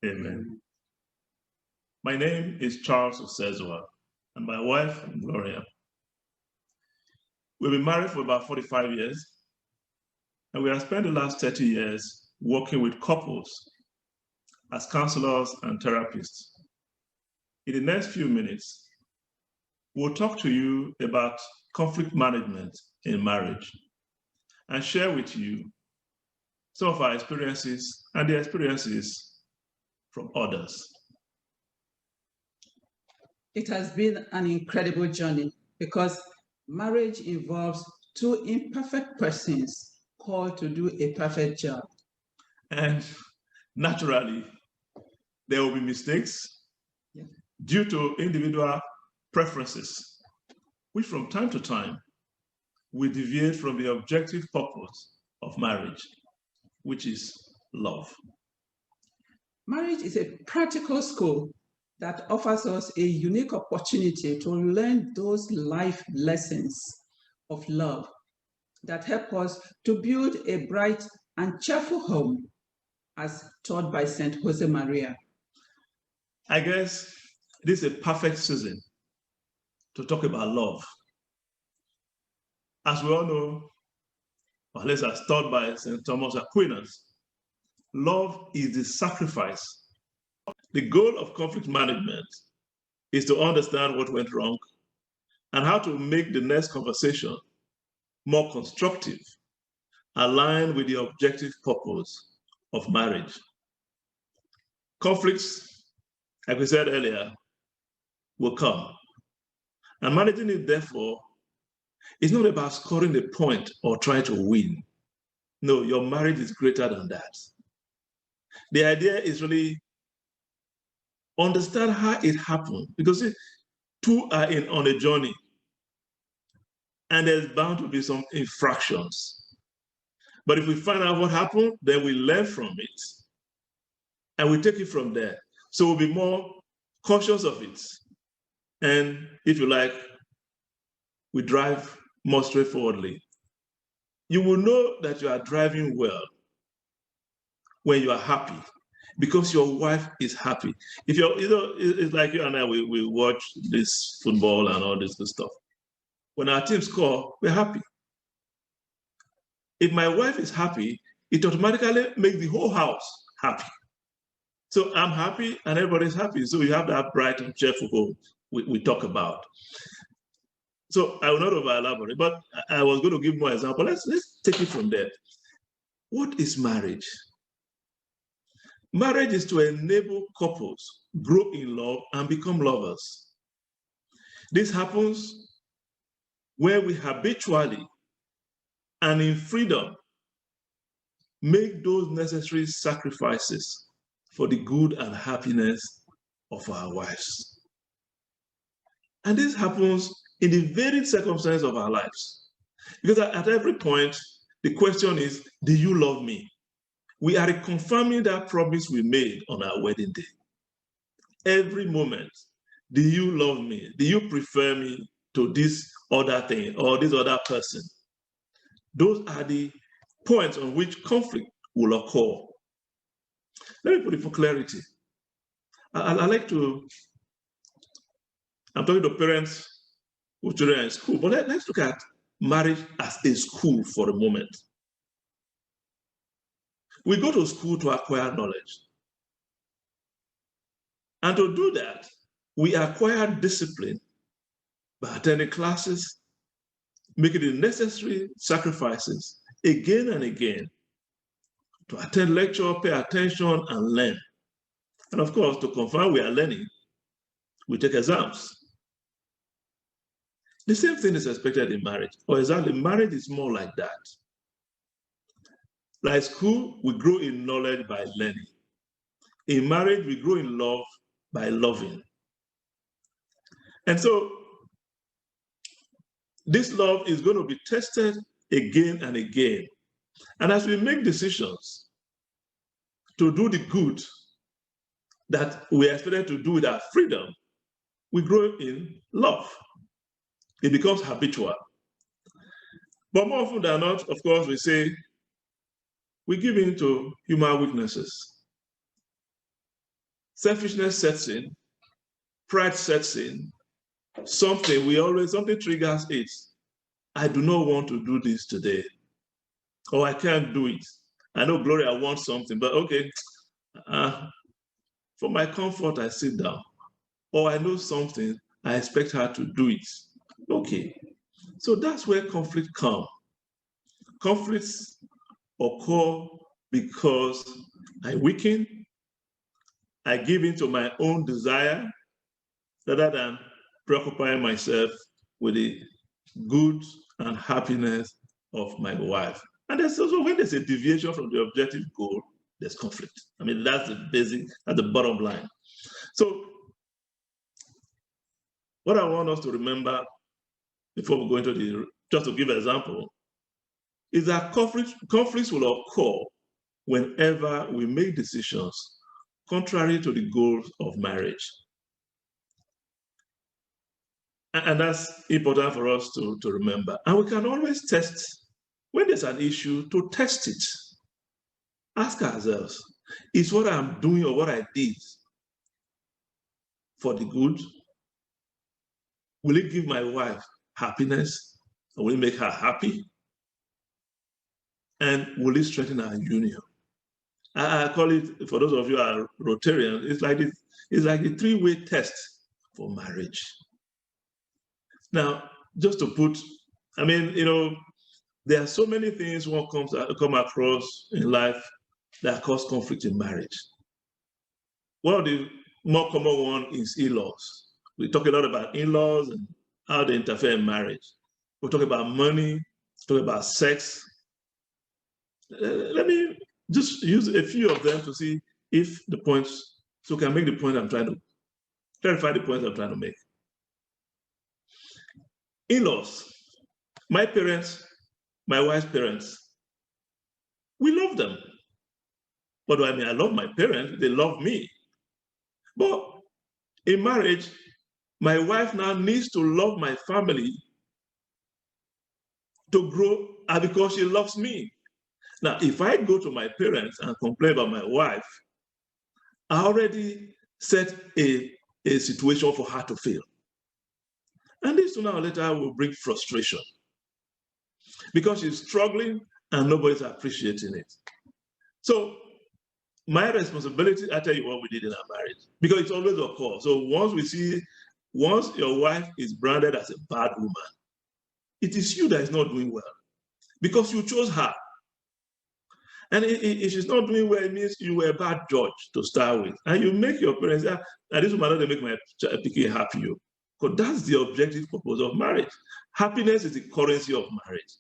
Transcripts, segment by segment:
Amen. My name is Charles Osezua, and my wife, Gloria. We've been married for about 45 years, and we have spent the last 30 years working with couples as counselors and therapists. In the next few minutes, we'll talk to you about conflict management in marriage and share with you some of our experiences and the experiences from others. It has been an incredible journey because marriage involves two imperfect persons called to do a perfect job. And naturally, there will be mistakes due to individual preferences, which from time to time will deviate from the objective purpose of marriage, which is love. Marriage is a practical school that offers us a unique opportunity to learn those life lessons of love that help us to build a bright and cheerful home, as taught by St. Josemaria. I guess this is a perfect season to talk about love. As we all know, or at least as taught by St. Thomas Aquinas, love is the sacrifice. The goal of conflict management is to understand what went wrong and how to make the next conversation more constructive, aligned with the objective purpose of marriage. Conflicts, like we said earlier, will come. And managing it, therefore, is not about scoring the point or trying to win. No, your marriage is greater than that. The idea is really understand how it happened, because two are on a journey, and there's bound to be some infractions. But if we find out what happened, then we learn from it, and we take it from there. So we'll be more conscious of it. And if you like, we drive more straightforwardly. You will know that you are driving well when you are happy, because your wife is happy. If you're, it's like you and I, we watch this football and all this good stuff. When our team score, we're happy. If my wife is happy, it automatically makes the whole house happy. So I'm happy and everybody's happy. So you have that bright and cheerful home we talk about. So I will not over elaborate, but I was going to give more example. Let's take it from there. What is marriage? Marriage is to enable couples grow in love and become lovers. This happens when we habitually and in freedom make those necessary sacrifices for the good and happiness of our wives. And this happens in the varied circumstances of our lives. Because at every point, the question is, do you love me? We are reconfirming that promise we made on our wedding day. Every moment, do you love me? Do you prefer me to this other thing or this other person? Those are the points on which conflict will occur. Let me put it for clarity. I like to, I'm talking to parents whose children are in school, but let's look at marriage as a school for a moment. We go to school to acquire knowledge. And to do that, we acquire discipline by attending classes, making the necessary sacrifices again and again to attend lecture, pay attention, and learn. And of course, to confirm we are learning, we take exams. The same thing is expected in marriage, or exactly, marriage is more like that. Like school, we grow in knowledge by learning. In marriage, we grow in love by loving. And so, this love is going to be tested again and again. And as we make decisions to do the good that we are expected to do with our freedom, we grow in love. It becomes habitual. But more often than not, of course, we say we give in to human weaknesses. selfishness sets in, pride sets in, something triggers it. I do not want to do this today, or I can't do it. I know Gloria wants something, but okay, for my comfort, I sit down. Or I know something, I expect her to do it. Okay, so that's where conflict comes. Conflicts occur because I weaken, I give in to my own desire rather than preoccupying myself with the good and happiness of my wife. And there's also when there's a deviation from the objective goal, there's conflict. I mean, that's the bottom line. So what I want us to remember before we go into just to give an example, is that conflicts will occur whenever we make decisions contrary to the goals of marriage. And that's important for us to remember. And we can always test, when there's an issue, to test it. Ask ourselves, is what I'm doing or what I did for the good? Will it give my wife happiness? Or will it make her happy? And will it strengthen our union? I call it, for those of you who are Rotarian, it's like the three-way test for marriage. Now, just to put, I mean, there are so many things one come across in life that cause conflict in marriage. One of the more common one is in-laws. We talk a lot about in-laws and how they interfere in marriage. We talk about money, talk about sex. Let me just use a few of them to see if the points, so we can make the point I'm trying to, clarify the points I'm trying to make. In-laws, my parents, my wife's parents, we love them. What do I mean? I love my parents, they love me. But in marriage, my wife now needs to love my family to grow, and because she loves me. Now, if I go to my parents and complain about my wife, I already set a situation for her to fail. And this sooner or later will bring frustration because she's struggling and nobody's appreciating it. So my responsibility, I tell you what we did in our marriage, because it's always a call. So once your wife is branded as a bad woman, it is you that is not doing well because you chose her. And if she's not doing well, it means you were a bad judge to start with. And you make your parents, this woman doesn't make my pikin happy. Because that's the objective purpose of marriage. Happiness is the currency of marriage.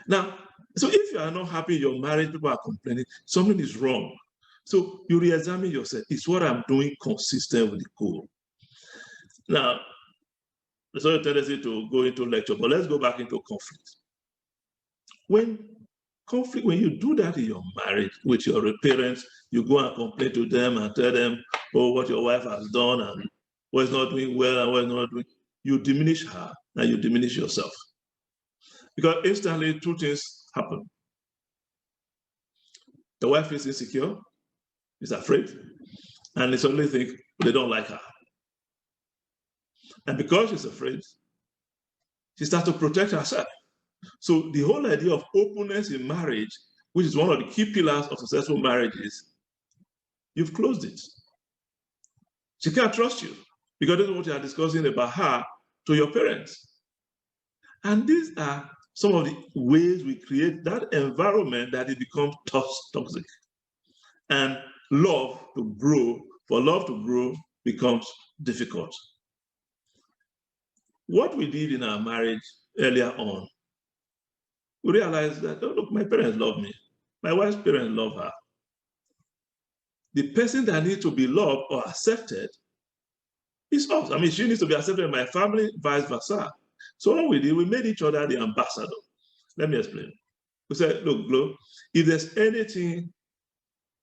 Now, so if you are not happy in your marriage, people are complaining, something is wrong. So you re-examine yourself. Is what I'm doing consistent with the goal? Now, there's a tendency to go into lecture, but let's go back into conflict. When you do that in your marriage with your parents, you go and complain to them and tell them, oh, what your wife has done and what's not doing well and what's not doing, you diminish her and you diminish yourself. Because instantly two things happen. The wife is insecure, is afraid, and they suddenly think they don't like her. And because she's afraid, she starts to protect herself. So the whole idea of openness in marriage, which is one of the key pillars of successful marriages, you've closed it. She can't trust you because this is what you are discussing about her to your parents. And these are some of the ways we create that environment that it becomes toxic. And love to grow becomes difficult. What we did in our marriage earlier on, we realized that, oh, look, my parents love me. My wife's parents love her. The person that needs to be loved or accepted is us. I mean, she needs to be accepted in my family, vice versa. So what we did, we made each other the ambassador. Let me explain. We said, look, Glo, if there's anything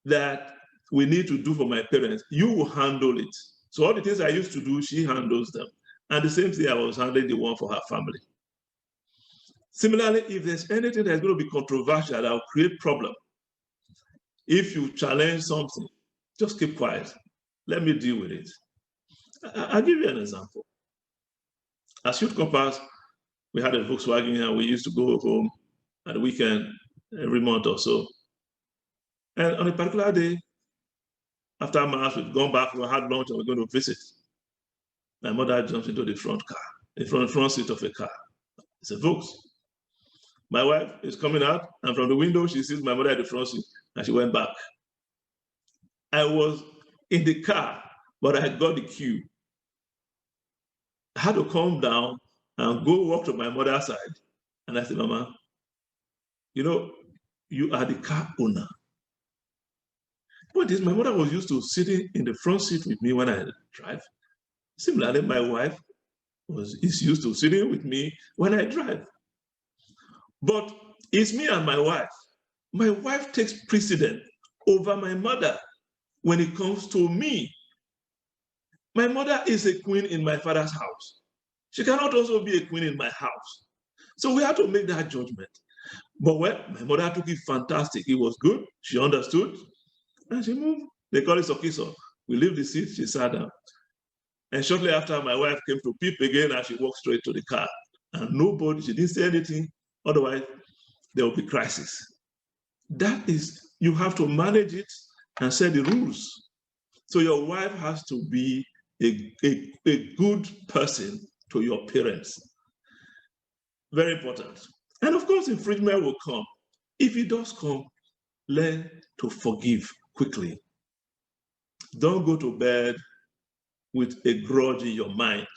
that we need to do for my parents, you will handle it. So all the things I used to do, she handles them. And the same thing, I was handling the one for her family. Similarly, if there's anything that's going to be controversial that will create problem, if you challenge something, Just keep quiet. Let me deal with it. I'll give you an example. As youth corpers, we had a Volkswagen and we used to go home at the weekend every month or so. And on a particular day, after Mass, we've gone back, we had lunch, and we're going to visit. My mother jumps into the front car, the front seat of a car. It's a Volks. My wife is coming out, and from the window, she sees my mother at the front seat, and she went back. I was in the car, but I got the cue. I had to calm down and go walk to my mother's side. And I said, Mama, you are the car owner. But my mother was used to sitting in the front seat with me when I drive. Similarly, my wife is used to sitting with me when I drive. But it's me and my wife. My wife takes precedence over my mother when it comes to me. My mother is a queen in my father's house. She cannot also be a queen in my house. So we had to make that judgment. But when my mother took it fantastic, it was good. She understood and she moved. They call it Sokiso. We leave the seat, she sat down. And shortly after, my wife came to peep again and she walked straight to the car. And she didn't say anything. Otherwise, there will be crisis. That is, you have to manage it and set the rules. So your wife has to be a good person to your parents. Very important. And of course, infringement will come. If it does come, learn to forgive quickly. Don't go to bed with a grudge in your mind.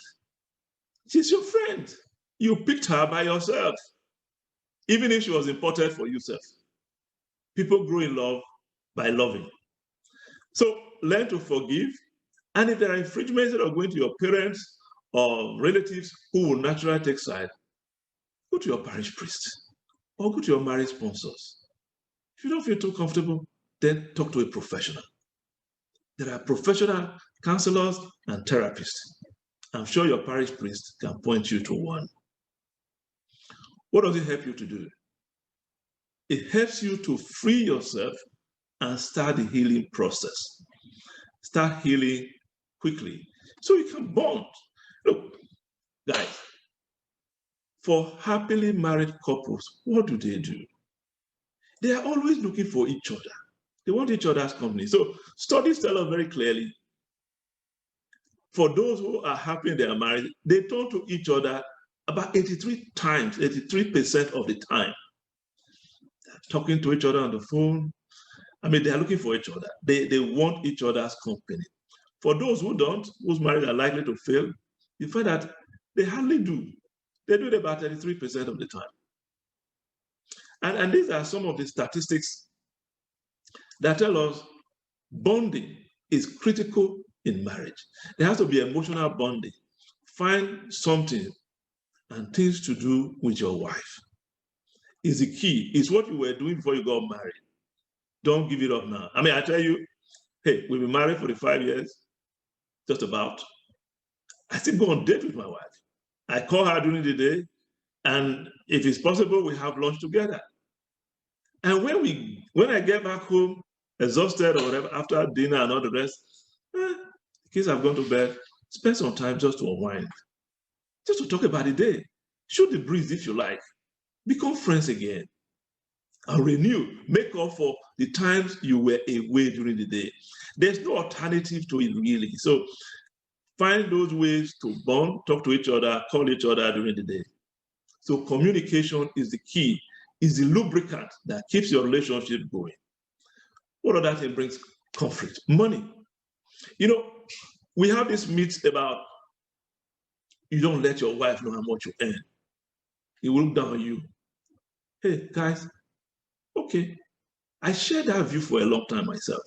She's your friend. You picked her by yourself, even if she was imported for yourself. People grow in love by loving. So learn to forgive. And if there are infringements that are going to your parents or relatives who will naturally take side, go to your parish priest or go to your marriage sponsors. If you don't feel too comfortable, then talk to a professional. There are professional counselors and therapists. I'm sure your parish priest can point you to one. What does it help you to do? It helps you to free yourself and start the healing process. Start healing quickly so you can bond. Look, guys, for happily married couples, what do? They are always looking for each other. They want each other's company. So studies tell us very clearly, for those who are happy they are married, they turn to each other about 83% of the time. They're talking to each other on the phone. I mean, they are looking for each other. They want each other's company. For those who don't, whose marriages are likely to fail, you find that they hardly do. They do it about 33% of the time. And these are some of the statistics that tell us bonding is critical in marriage. There has to be emotional bonding. Find something and things to do with your wife. Is the key. It's what you were doing before you got married. Don't give it up now. I mean, I tell you, hey, we've been married for 5 years, just about. I still go on date with my wife. I call her during the day, and if it's possible, we have lunch together. And when I get back home, exhausted or whatever, after dinner and all the rest, the kids have gone to bed, spend some time just to unwind, just to talk about the day. Shoot the breeze if you like. Become friends again. And renew, make up for the times you were away during the day. There's no alternative to it really. So find those ways to bond, talk to each other, call each other during the day. So communication is the key, is the lubricant that keeps your relationship going. What other thing brings conflict? Money. We have this myth about you don't let your wife know how much you earn. He will look down on you. Hey, guys, okay. I shared that view for a long time myself.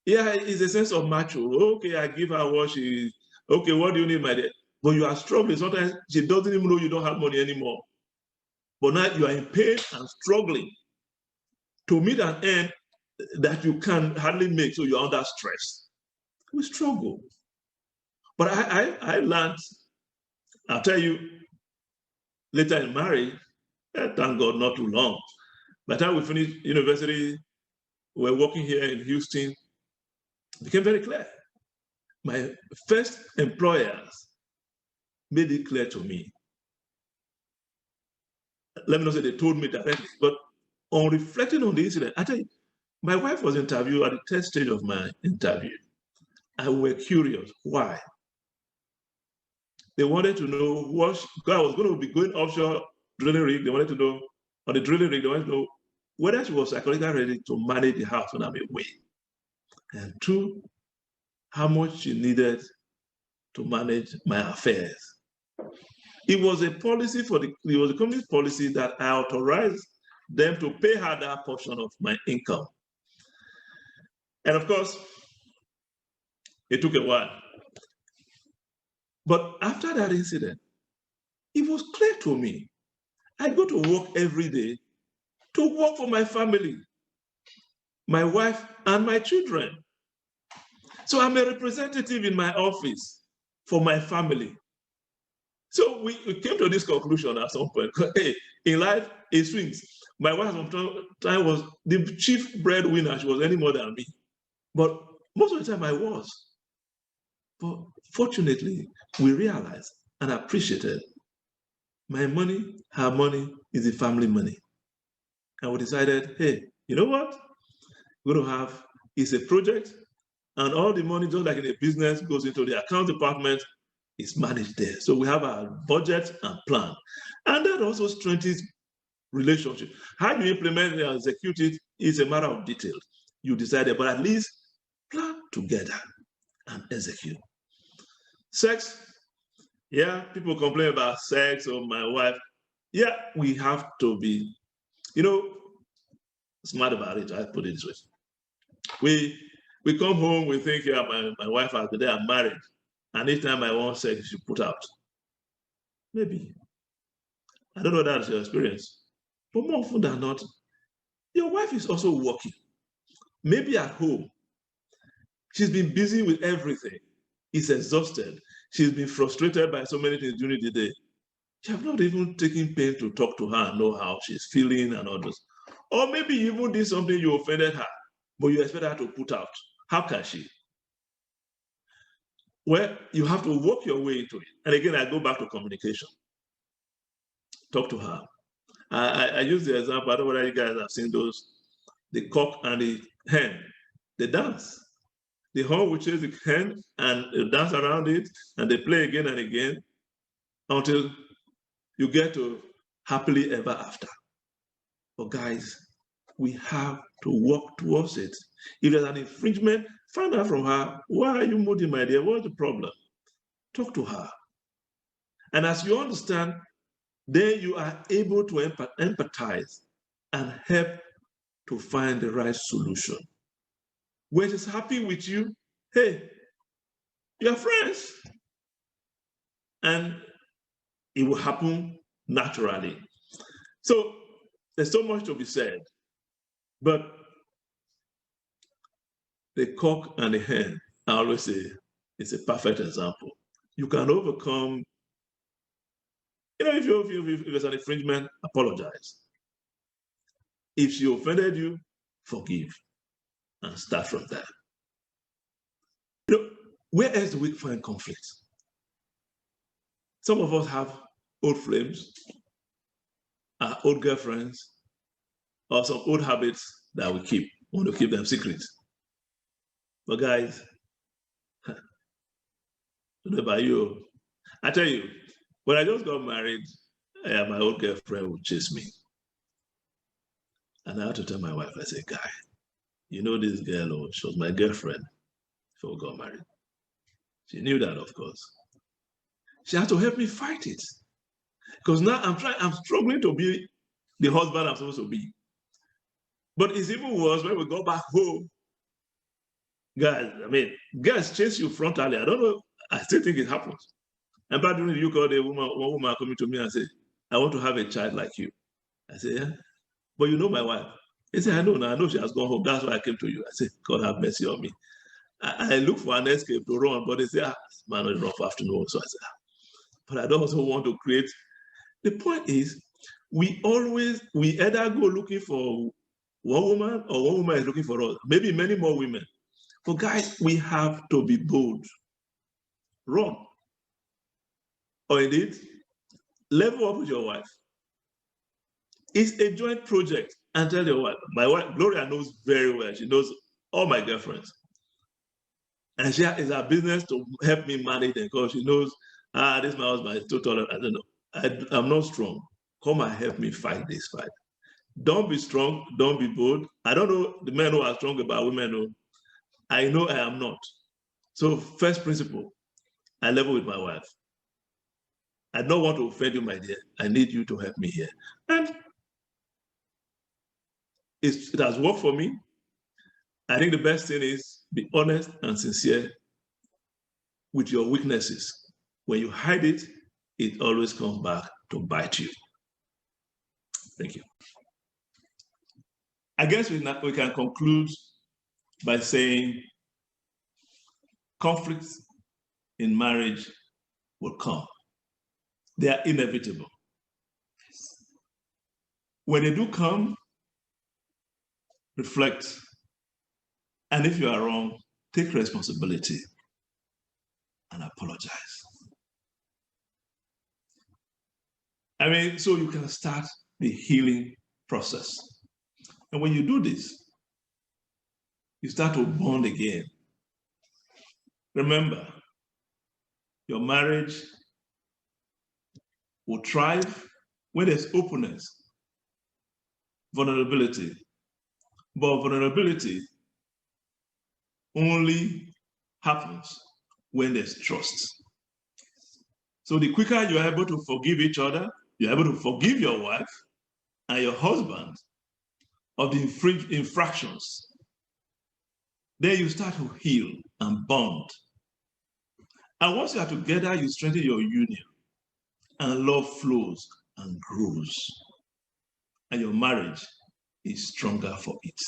Yeah, it's a sense of macho. Okay, I give her what she, okay, what do you need, my dear? But you are struggling. Sometimes she doesn't even know you don't have money anymore. But now you are in pain and struggling to meet an end that you can hardly make, so you're under stress. We struggle. But I learned, I'll tell you, later in marriage, thank God, not too long. By the time we finished university, we were working here in Houston. It became very clear. My first employers made it clear to me. Let me not say they told me directly, but on reflecting on the incident, I tell you, my wife was interviewed at the third stage of my interview. I were curious. Why? They wanted to know what, because I was going to be going offshore drilling rig. They wanted to know, on the drilling rig, they wanted to know whether she was psychologically ready to manage the house when I'm away. And two, how much she needed to manage my affairs. It was a policy it was a company's policy that I authorized them to pay her that portion of my income. And of course, it took a while. But after that incident, it was clear to me. I go to work every day to work for my family, my wife, and my children. So I'm a representative in my office for my family. So we came to this conclusion at some point. Hey, in life, it swings. My wife at some time was the chief breadwinner. She was any more than me. But most of the time I was. But fortunately, we realized and appreciated my money, her money is the family money. And we decided, hey, you know what? We're going to have, it's a project, and all the money, just like in a business, goes into the account department, is managed there. So we have a budget and plan. And that also strengthens relationship. How you implement and execute it is a matter of detail. You decided, but at least plan together and execute. Sex, yeah, people complain about sex or my wife. Yeah, we have to be, smart about it. I put it this way. We come home, we think, yeah, my wife has been there, I'm married. And each time I want sex, she put out. Maybe. I don't know that's your experience. But more often than not, your wife is also working. Maybe at home. She's been busy with everything. Is exhausted. She's been frustrated by so many things during the day. You have not even taken pain to talk to her and know how she's feeling and all this. Or maybe you even did something you offended her, but you expect her to put out. How can she? Well, you have to work your way into it. And again, I go back to communication. Talk to her. I use the example, I don't know whether you guys have seen those, the cock and the hen, they dance. The hen will chase the hen and they dance around it and they play again and again until you get to happily ever after. But guys, we have to work towards it. If there's an infringement, find out from her, why are you moody, my dear? What's the problem? Talk to her. And as you understand, then you are able to empathize and help to find the right solution. When she's happy with you, hey, you're friends. And it will happen naturally. So there's so much to be said. But the cock and the hen, I always say, it's a perfect example. You can overcome, if there's an infringement, apologize. If she offended you, forgive and start from there. Where else do we find conflict? Some of us have old flames, our old girlfriends, or some old habits that we keep. We want to keep them secret. But guys, I don't know about you. I tell you, when I just got married, my old girlfriend would chase me. And I had to tell my wife, I said, guy, you know this girl, she was my girlfriend before we got married. She knew that, of course. She had to help me fight it. Because now I'm struggling to be the husband I'm supposed to be. But it's even worse when we go back home. Guys, girls chase you frontally. I don't know. I still think it happens. And back during you called one woman coming to me and said, I want to have a child like you. I said, yeah. But you know my wife. He said, I know she has gone home. That's why I came to you. I said, God have mercy on me. I look for an escape to run, but they say, man, it's rough afternoon. So I said, but I don't also want to create. The point is, we either go looking for one woman or one woman is looking for us. Maybe many more women. For guys, we have to be bold. Run. Or indeed, level up with your wife. It's a joint project. And tell your wife, my wife, Gloria, knows very well. She knows all my girlfriends. And she is her business to help me manage them because she knows, this my husband is total. I don't know. I'm not strong. Come and help me fight this fight. Don't be strong. Don't be bold. I don't know the men who are strong about women. Who I know I am not. So first principle, I level with my wife. I don't want to offend you, my dear. I need you to help me here. And it has worked for me. I think the best thing is be honest and sincere with your weaknesses. When you hide it, it always comes back to bite you. Thank you. I guess we can conclude by saying conflicts in marriage will come. They are inevitable. When they do come, reflect. And if you are wrong, take responsibility and apologize. I mean, so you can start the healing process. And when you do this, you start to bond again. Remember, your marriage will thrive when there's openness, vulnerability. But vulnerability only happens when there's trust. So the quicker you're able to forgive each other, you're able to forgive your wife and your husband of the infractions, then you start to heal and bond. And once you are together, you strengthen your union, and love flows and grows. And your marriage is stronger for it.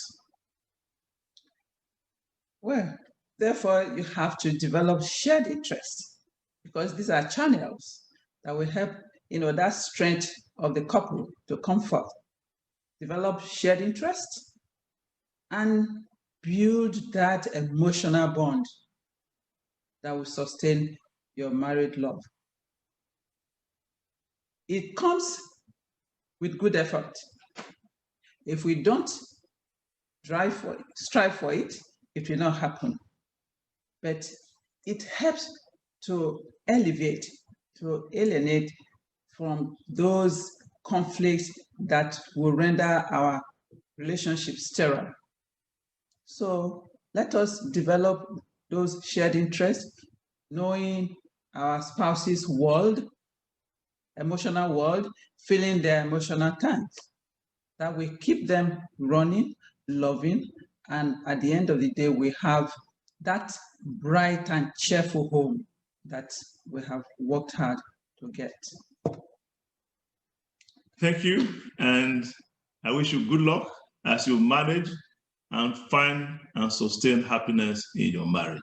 Well, therefore, you have to develop shared interests because these are channels that will help, that strength of the couple to come forth. Develop shared interests and build that emotional bond that will sustain your married love. It comes with good effort. If we don't strive for it, it will not happen. But it helps to alleviate, to alienate from those conflicts that will render our relationship sterile. So let us develop those shared interests, knowing our spouse's world, emotional world, filling their emotional tanks. That we keep them running, loving, and at the end of the day, we have that bright and cheerful home that we have worked hard to get. Thank you, and I wish you good luck as you manage and find and sustain happiness in your marriage.